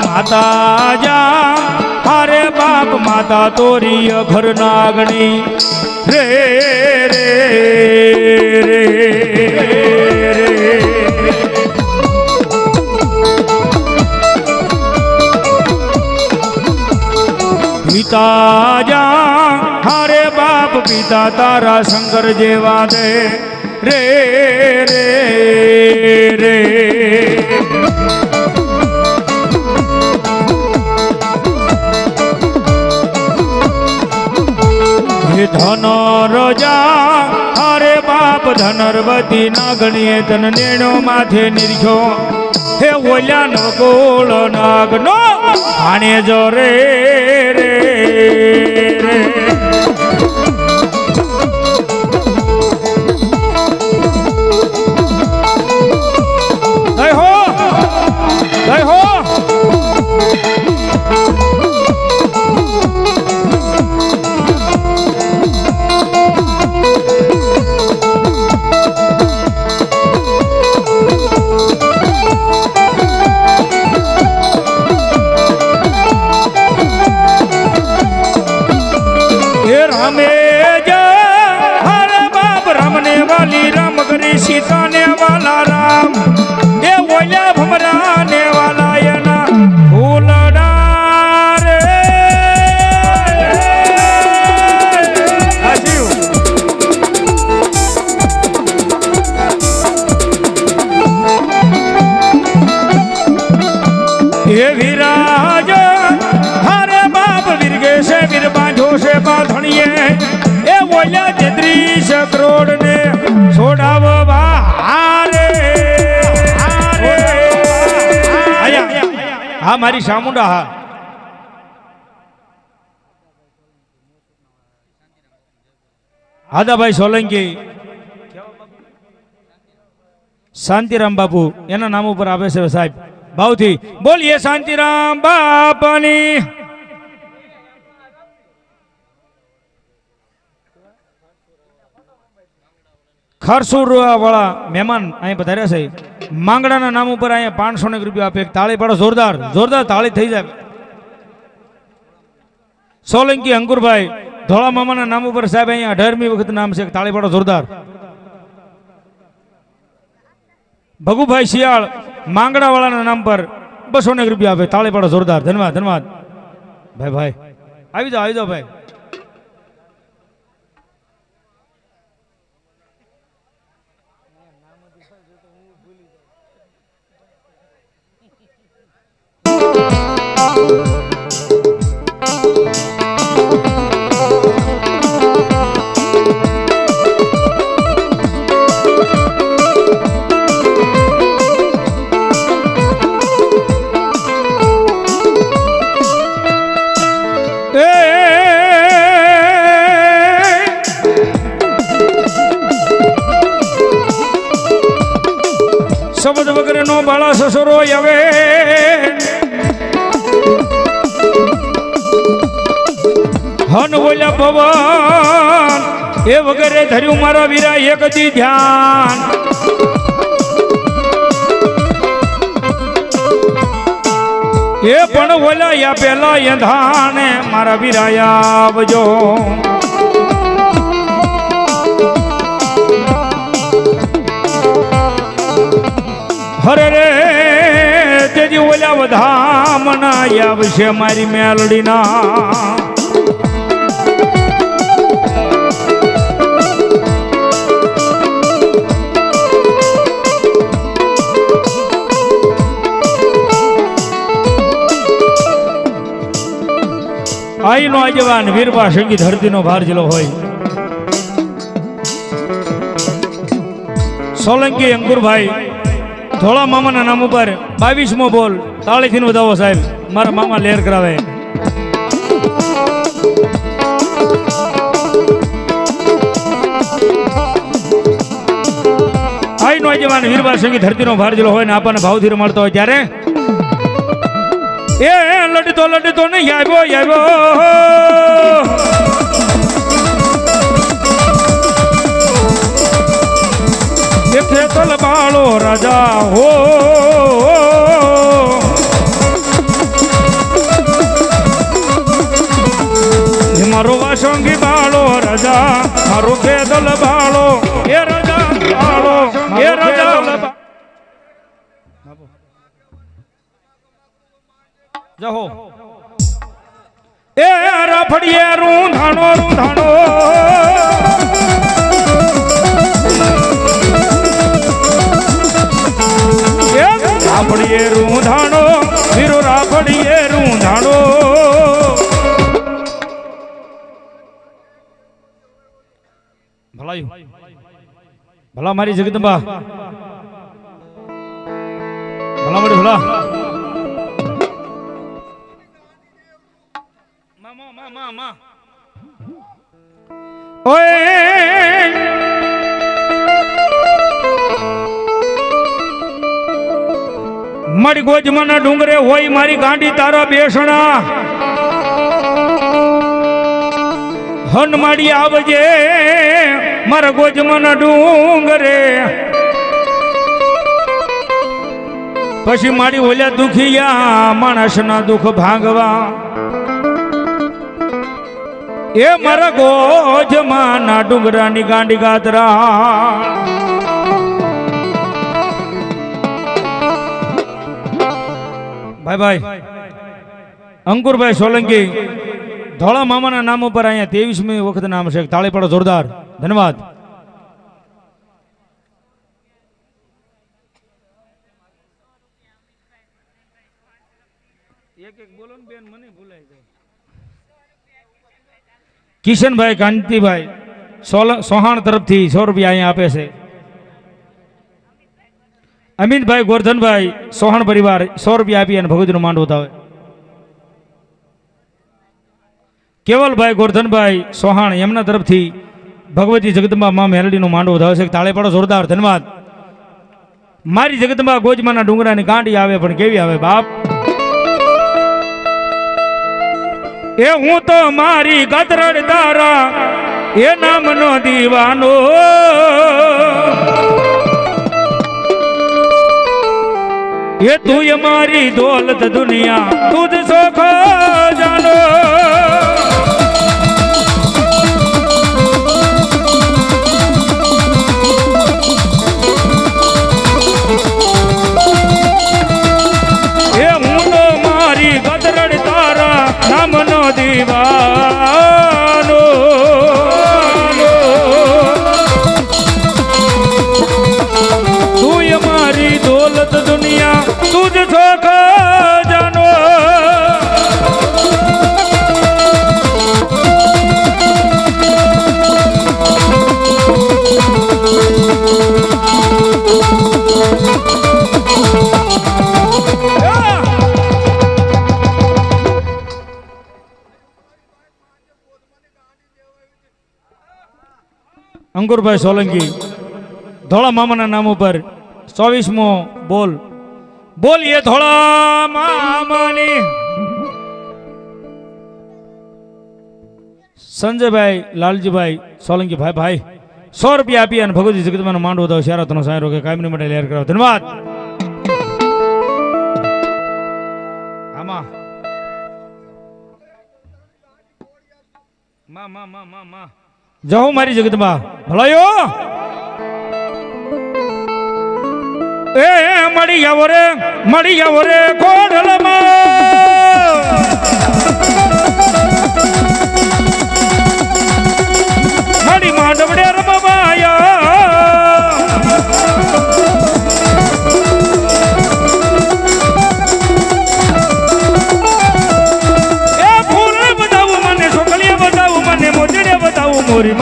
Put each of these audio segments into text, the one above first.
માતા જા હારે બાપ માતા તોરી ઘર નાગણી રે રે રે પિતા જા હારે બાપ પિતા તારા શંકર જેવા દે રે રે રે હે ધન રજા હારે બાપ ધનરવતી ના ગણીએ તન નેણો માથે નિર્ખો હે ઓલ્યા નો ગોળ નાગનો આણે જો રે રે રે જય હો રામે જા હરે બાપ રામને વાલી રામ કરી સીતા ને વાલા રામ એ ઓલ્યા ભમરા ને વાલા એના ફૂલડા રે હે વિરાજ હરે બાપ વીરગે છે વીર બાંધો છે બાંધણીએ એ બોલ્યા 33 કરોડ ને છોડાવવા હારે હા મારી સામુંડા હા હાદાભાઈ સોલંકી શાંતિરામ બાપુ એના નામ ઉપર આપે છે સાહેબ ભાવથી બોલીએ શાંતિરામ બાપાની ખરસુર વાળા મહેમાન અહીં પધાર્યા છે માંગડાના નામ ઉપર અહીંયા 500 રૂપિયા આપે તાળી પાડો જોરદાર જોરદાર તાળી થઈ જાય સોલંકી અંકુરભાઈ ધોળા મામાના નામ ઉપર સાહેબ અહીંયા 18મી વખત નામ છે તાળી પાડો જોરદાર ભગુભાઈ શિયાળ માંગડા વાળાના નામ પર 200 રૂપિયા આપે તાળી પાડો જોરદાર ધન્યવાદ ધન્યવાદ ભાઈ ભાઈ આવી જાઓ ભાઈ શબ્દ વગર નો બાળા સસરો આવે હન બોલ્યા પવન એ વગરે ધર્યું મારા વીરા એક દી ધ્યાન એ પણ બોલ્યા યા પેલા યંધાને મારા વીરા આવજો હરે રે તેજી ઓલ્યા વધામણા આવશે મારી મેલડીના આઈનો આગેવાન વીરબા સંગીત ધરતીનો ભાર જિલ્લો હોય સોલંકી અંકુરભાઈ ધોળા મામાના નામ ઉપર 22મો બોલ તાળીથી વધાવો સાહેબ મારા મામા લહેર કરાવે આઈનો આગેવાન વીરબા સંગીત ધરતીનો ભાર જિલ્લો હોય ને આપણને ભાવથી મળતો હોય ત્યારે એ લડતો ને આવ્યો એ ખેતલ બાળો રાજા હો મારો વાસંગી બાળો રાજા મારો ખેતલ બાળો એ રાજા બાળો એ રાજા જહો એ રફડીએ રૂંધાણો રૂંધાણો રાફડીએ રૂંધાણો વીરો રાફડીએ રૂંધાણો ભલાયું ભલા મારી જગદંબા ભલા મારી ભલા મારી ગોજમાના ડુંગરે હોય મારી ગાંડી તારા બેસણા હન માડી આવજે મારા ગોજમાના ડુંગરે પછી મારી ઓલ્યા દુખિયા માણસના દુઃખ ભાંગવા એ મારા ગોજમાના ડુંગરાની ગાંડી ગાતરા ભાઈ ભાઈ અંકુરભાઈ સોલંકી ધોળા મામાના નામ ઉપર અહીંયા 23મી વખત નામ છે તાળી પાડો જોરદાર ધન્યવાદ એક એક બોલો ને બેન મને ભૂલાઈ જાય કિશનભાઈ કાંતિભાઈ સોહાણ તરફથી 100 રૂપિયા અહીંયા આપે છે અમિતભાઈ ગોરધનભાઈ સોહાણ પરિવાર 100 રૂપિયા આપી અને ભગવતીનું માંડ ઉતાવે કેવલભાઈ ગોરધનભાઈ સોહાણ એમના તરફથી ભગવતી જગદંબા મા મેલડીનું માંડ ઉતાવે છે તાળે પાડો જોરદાર ધન્યવાદ મારી જગદંબા ગોજમાના ડુંગરાની ગાંડી આવે પણ કેવી આવે બાપ એ હું તો મારી ગતરડ તારા એ નામનો દીવાનો એ તું મારી દોલત દુનિયા તુજ સોખ જાનો એ હું તો મારી ગતરડ તારા નામનો દીવાનો તું મારી દોલત દુનિયા તુજ સોખ જાનો અંકુરભાઈ સોલંકી ધોળા મામાના નામ ઉપર 24મો બોલ બોલીએ ધોળા મામાની સંજયભાઈ લાલજીભાઈ સોલંકી ભાઈ ભાઈ 100 રૂપિયા આપી અને ભગવતી જગદંબાનો માંડવો દો શેરાતનો સાયરો કે કાયમની માટે લેર કરાવો ધન્યવાદ આમાં માં જાઓ મારી જગદંબા ભલાયો એ મળી આવો રે કોડલમાં મળી માંડવડે રમવાયા એ ફૂલ બતાવું મને છોકરીએ બતાવું મને મોજડે બતાવું મોરી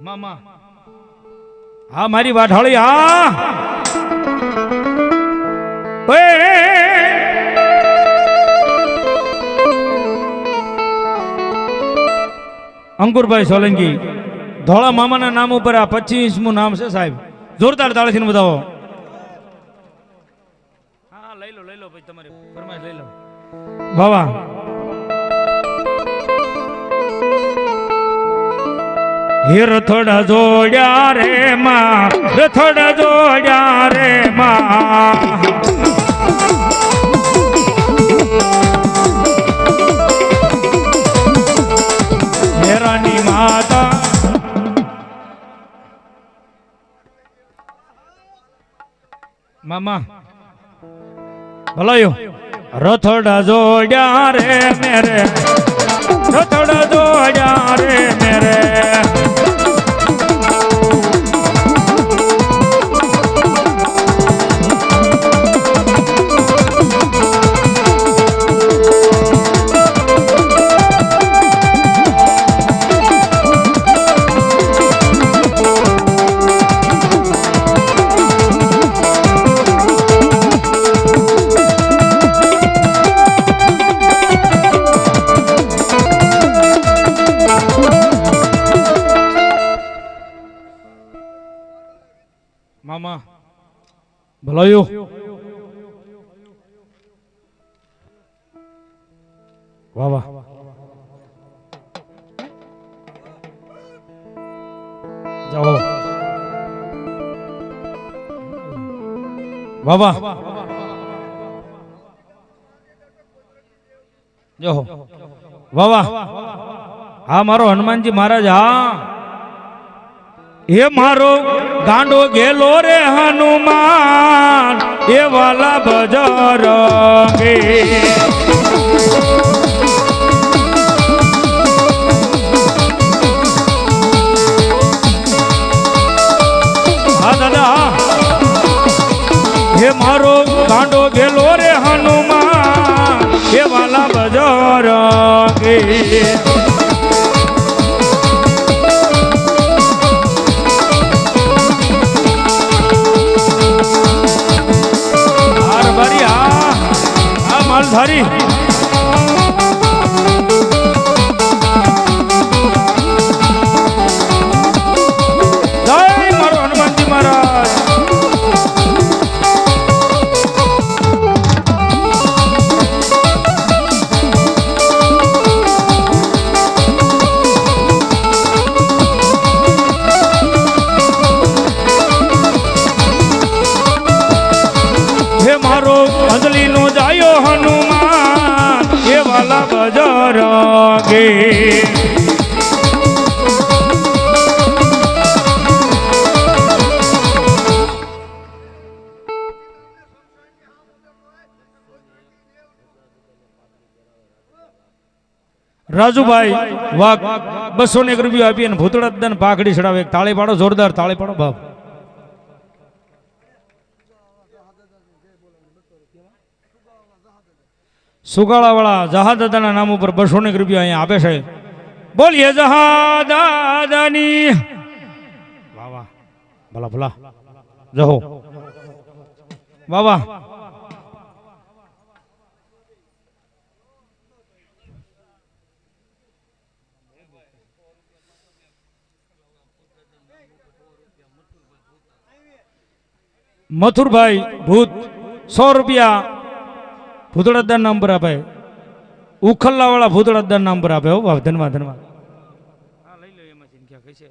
મામા હા મારી વાઢાળી હા અંકુરભાઈ સોલંકી ધોળા મામાના નામ ઉપર આ 25મું નામ છે સાહેબ જોરદાર તાળીથી બતાવો હા લઈ લો ભાઈ તમારી ફરમાઈશ લઈ લો બાબા હે રથોડા જોડ્યા રે માં, રથોડા જોડ્યા રે માં. મેરાની માતા મામા ભલાયો રથોડા જોડ્યા રે મેરે, રથોડા જોડ્યા રે મેરે. મામા ભલાયો વાહ વાહ જાઓ વાહ વાહ જાઓ વાહ વાહ. હા મારો હનુમાનજી મહારાજ, હા એ મારો ગાંડો ગેલો રે હનુમાન, એ વાલા બજરંગે. હા દાદા, હે મારો ગાંડો ગેલો રે હનુમાન, એ વાલા બજરંગે. માલધારી જય મારો હનુમાનજી મહારાજ. હે મારો અંજલિ નો જાયો હનુમાન, એ વાલા બજરંગે. રાજુભાઈ વાઘ 201 રૂપિયા આપી અને ભૂતળા દાદાને પાઘડી ચડાવે. તાળી પાડો, જોરદાર તાળી પાડો બાપ. સુગાળા વાળા જહાદાદાના નામ ઉપર 201 રૂપિયા અહીંયા આપે છે. બોલીએ જહાદાદાની. વાહ વાહ ભલા ભલા જહો વાહ વાહ. મથુરભાઈ ભૂત 100 રૂપિયા ભૂતળાદાન નામ પર આપે. ઉખલ્લા વાળા ભૂતળાદાન નામ પર આપે. હો બાપ, ધન્યવાદ ધન્યવાદ. હા લઈ લો, એમાં ચિંતા કઈ છે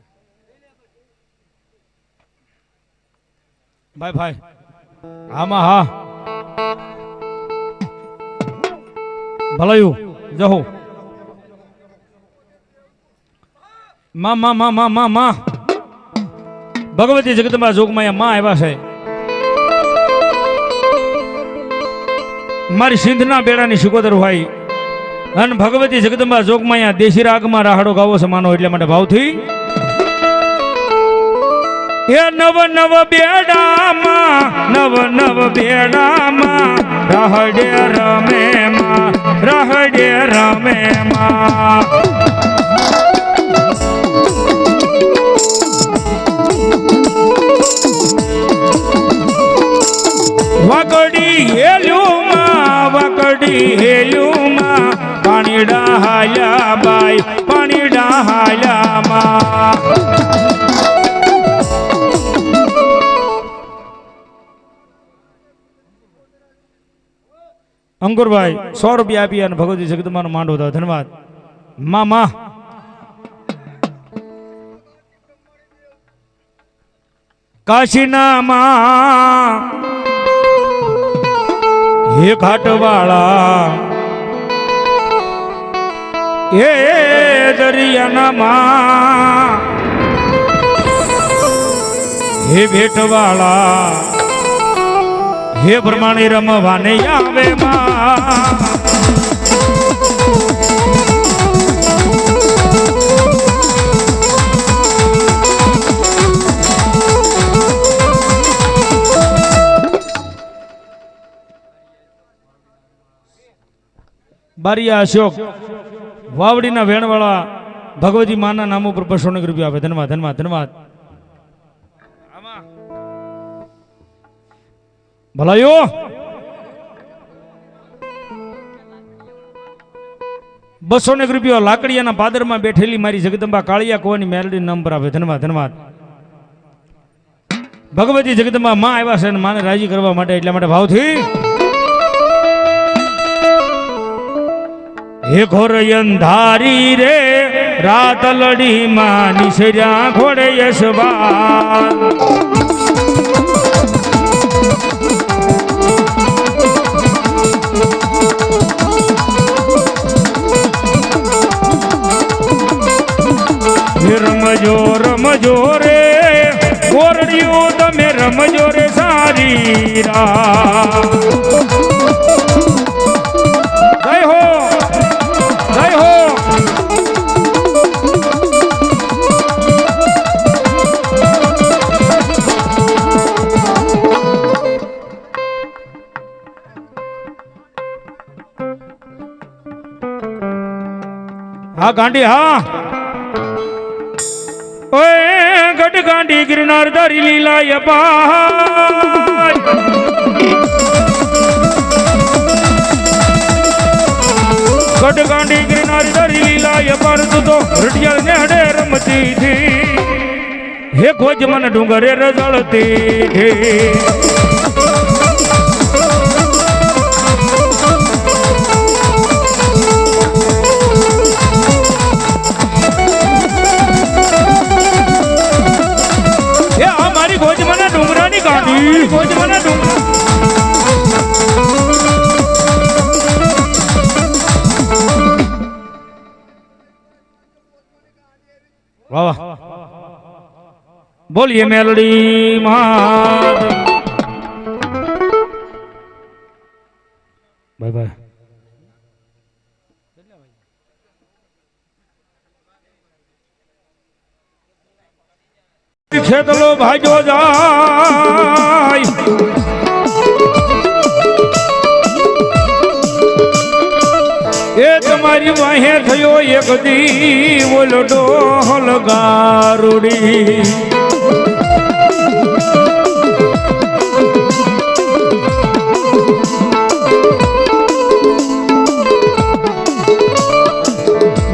ભાઈ ભાઈ. આમાં હા ભલાયું જહો માં માં માં માં માં માં. ભગવતી જગદંબા જોગમાયા માં આવ્યા છે. મારી સિંધના બેડાની શિકોતર ભાઈ અને ભગવતી જગદંબા જોગમાયા દેશી રાગમાં રાહડો ગાવો છે માનો, એટલે માટે ભાવથી. એ નવ નવ બેડામાં, નવ નવ બેડામાં રાહડે રમે માં, રાહડે રમે માં. વાકડી હેલ્યુમાં, વાકડી હેલ્યુમાં પાણી ડાહાલ્યા બાઈ, પાણી ડાહાલ્યા માં. અંકુરભાઈ 100 રૂપિયા આપી અને ભગવતી જગદંબાનો માંડવો હતો. ધન્યવાદ. માં માં કાશીના માં હે ઘાટવાળા હે દરિયાના માં હે ભેટવાળા હે પ્રમાણે રમવાને આવે માં બારિયા અશોક વાવડીના વેણવાળા ભગવતી માના નામ ઉપર 200 રૂપિયા આપે. ધન્યવાદ ધન્યવાદ ધન્યવાદ. ભલાયો 200 રૂપિયા લાકડીયાના પાદરમાં બેઠેલી મારી જગદંબા કાળિયા કોવાની મેલડી નંબર આપે. ધન્યવાદ ધન્યવાદ. ભગવતી જગદંબા માં આવ્યા છે અને માને રાજી કરવા માટે એટલા માટે ભાવથી હે ઘોર અંધારી રે રાત લડી માં નિશર્યા ઘોડે યશવાન રમજો રમજો રે ગોરડીઓ તમે રમજો રે સારી રા જય હો જય હો. હા ગાંડી હા ઓય ગઢ ગાંડી ગિરનાર ધરી લીલા પાર ગઢ ગાંડી ગિરનાર ધરી લીલા પાર તું તો રટિયાળ ને હડે રમતી થી હે ખોજ મને ડુંગરે રઝળતી થી વાહ બોલીએ મેલડી માત. Bye bye. ખેતલો ભાજો જાય એ તમારી વાહે થયો એક દી બોલો ડોલ ગારુડી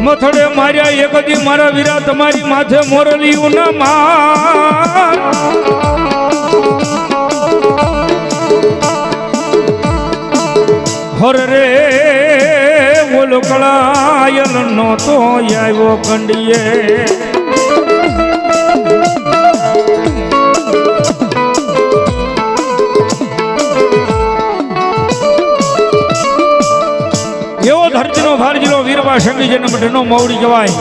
મથડે માર્યા એક દી મારા વીરા તમારી માથે મોરલિયું ના માર હર રે બોલો કળાયલ નો તો આવ્યો કંડીએ એવો ધરતીનો ભારજીલો વીરવા શંકી જન્મ ઢનો મૌડી કહેવાય.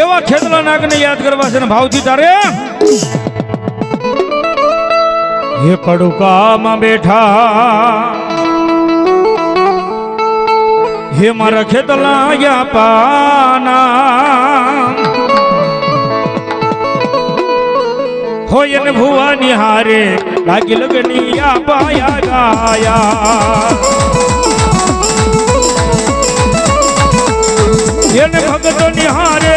એવા ખેતલા નાગને યાદ કરવા છે ને ભાવથી તારે હે કડુકામાં બેઠા હે મારા ખેતલા યા પાના હોય ને ભુવાની હારે લાગી લગની આ પાયા ગાયા એને ભગતો નિહારે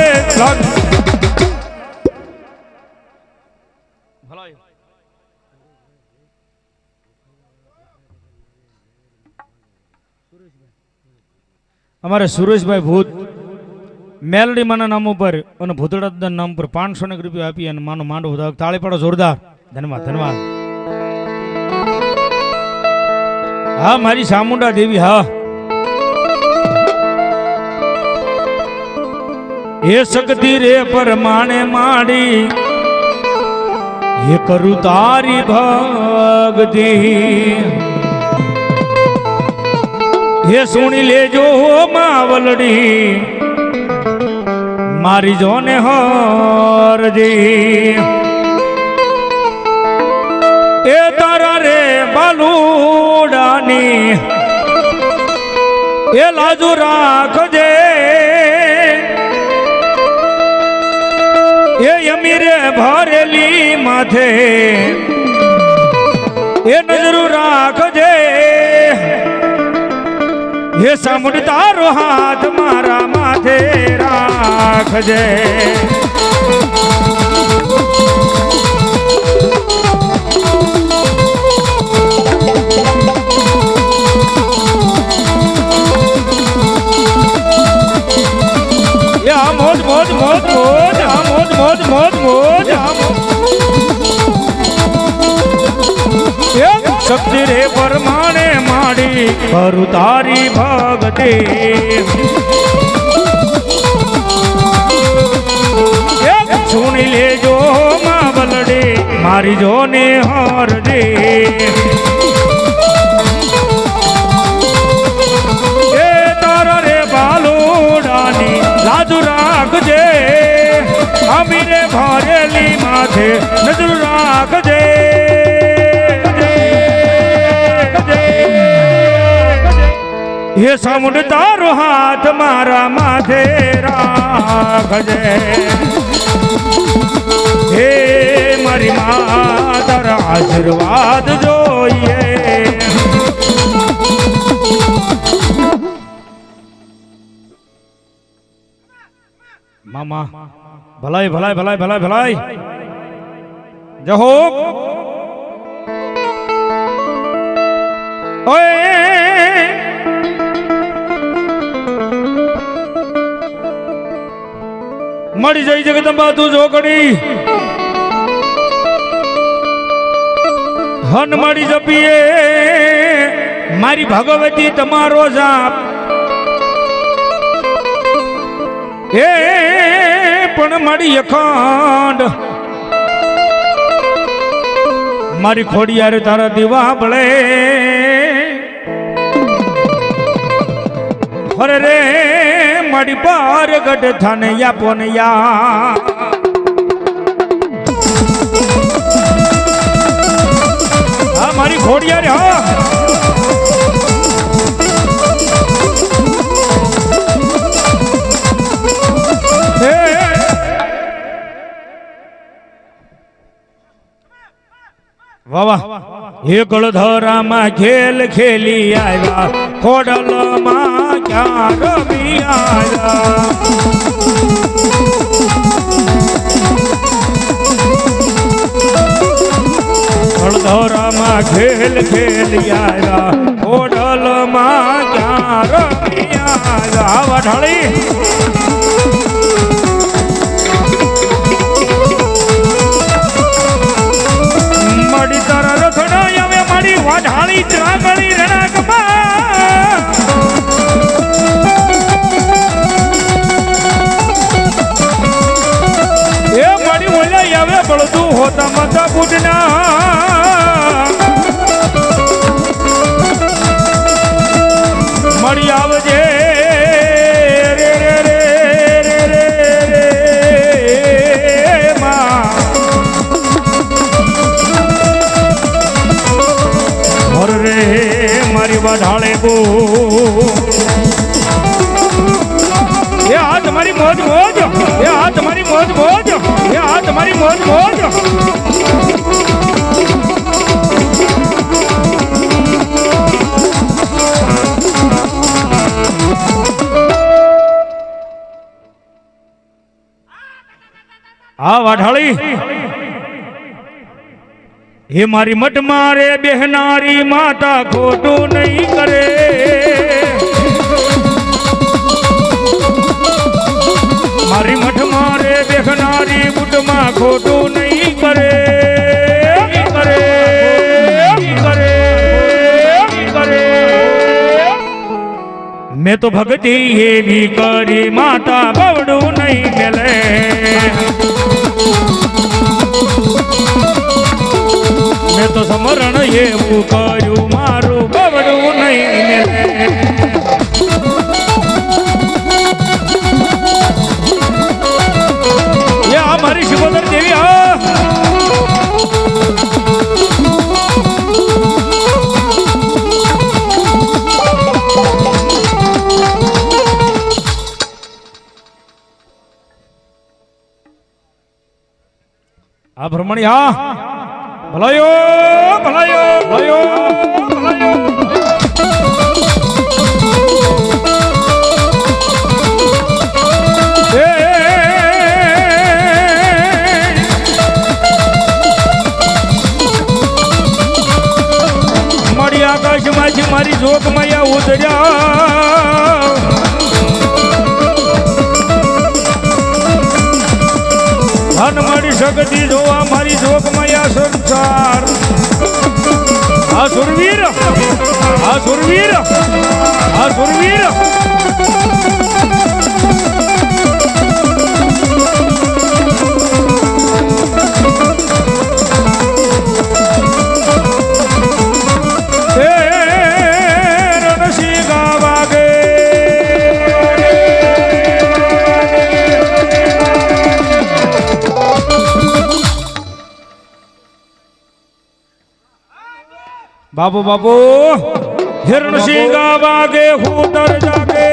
અમારે સુરેશભાઈ ભૂત મેલડી માના નામ ઉપર અને ભૂતળા નામ પર 500 રૂપિયા આપી અને માનો માંડવો તાળી પાડો જોરદાર. ધન્યવાદ ધન્યવાદ. હા મારી ચામુંડા દેવી હા એ શક્તિ રે પરમાણે માડી એ કરું તારી ભક્તિ એ સુણી લેજો માવલડી મારી જોને હરજી એ તારા રે બાલુડાની એ લાજુ રાખજે એ અમીરે ભરેલી માથે એ નજરું રાખજે એ સામુંડ તારો હાથ મારા માથે રાખજે મોજ મોજ મોજ મોજ આ મોજ મોજ મોજ મોજ શક્તિ રે પરમાણે માડી કરું તારી ભક્તિ સુણી લેજો માં બલડી મારી જોને હરજે એ તારા રે બાલુડાની લાજુ રાખજે અમીરે ભરેલી માથે નજર રાખજે એ સામુંડ તારો હાથ મારા માથે રાખજે હે મારી મા તારા આશીર્વાદ જોઈએ મામા ભલાઈ ભલાઈ ભલાઈ ભલાઈ ભલાઈ જહો ઓય મળી જઈ જગદંબા તું જોગણી હન મળી જપીએ મારી ભગવતી તમારો જાપ એ પણ મારી અખંડ મારી ખોડિયારે તારા દીવા બળે હરે રે મારી પાર ગઢ થાને યા પોન યા હા મારી ખોડિયારે હા વાહ એ ગળધરામાં ખેલ ખેલી આવ્યા ખોડલમાં ક્યાં રમી આવ્યા ગળધરામાં ખેલ ખેલી આવ્યા ખોડલમાં ક્યાં રમી આવ્યા વઢાળી મારી તારા રથડા આવે મારી વાઢાળી ત્રાગળી રણાકમાં એ મારી ઓલા આવે બળતું હોતા માતા બુડના મળી આવજે રે રે રે રે રે રે માં રે મારી વાઢાળે બો એ આ તમારી મોજ મોજ એ આ તમારી મોજ મોજ એ આ તમારી મોજ મોજ આ વાઢાળી હે મારી મઠ મારે બેહનારી માતા ખોટું નહીં કરે મારી મઠ મારે બેહનારી બુટમાં ખોટું નહીં કરે કરે કરે કરે મેં તો ભક્તિ એવી કરી માતા બવડું નહીં મેલે મેં તો સમરણ એવું કર્યું મારું બવડું નહીં મેલે મારી શિવોદર દેવી આ ભ્રમણી ભલાયો ભલાયો ભલાયો ભલાયો આકાશમાંથી મારી જોગ માયા ઉતર્યા ધન મારી શક્તિ જોવા મારી જોગ માયા સંસાર આ સુરવીર આ સુરવીર આ સુરવીર बाबू बाबू हिरण सिंगा वागे हूतर जागे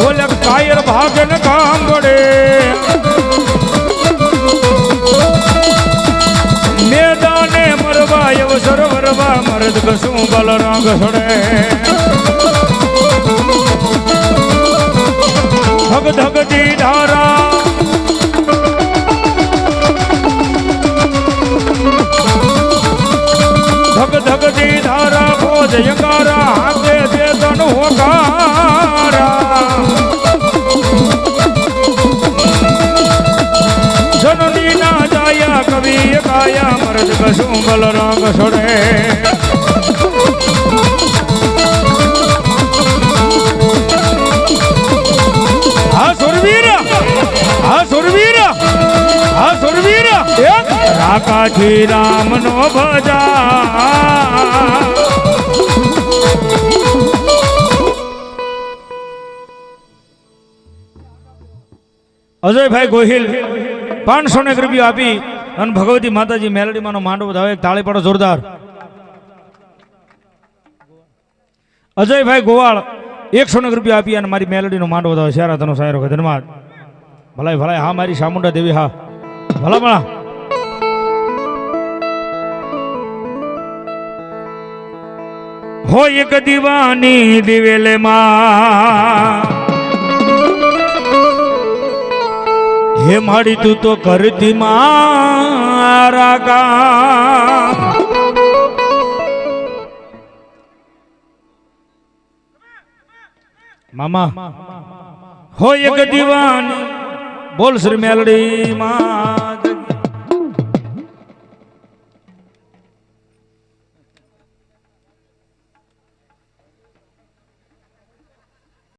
ओलक कायर भागन काम बड़े मैदाने मरवा अवसर वरवा मर्द कसू बल रंग सड़े धग धग दी धारा धग धग दी धारा भोज यकारा हाथे दे तन होकारा जननी ना जाया कवि गाया मर्द कसू बल रंग सड़े हा सुरवीर हा सुरवीर हा सुरवीर राकाठी राम नो भजा अजय भाई गोहिल 500 રૂપિયા આપી અને ભગવતી માતાજી મેલડી માનો માંડવો વધાવે તાળી પાડો જોરદાર અજય ભાઈ ગોવાળ 100 રૂપિયા આપી અને મારી મેલડી નો માંડવો વધાવે સારા તનો સાયરો ધન્યવાદ ભલાઈ ભલાઈ હા મારી ચામુંડા દેવી હા ભલા ભલા हो एक दीवानी दिवेले मां हे माड़ी तू तो करती मारा का मामा हो एक दीवानी बोल श्री मेलडी मां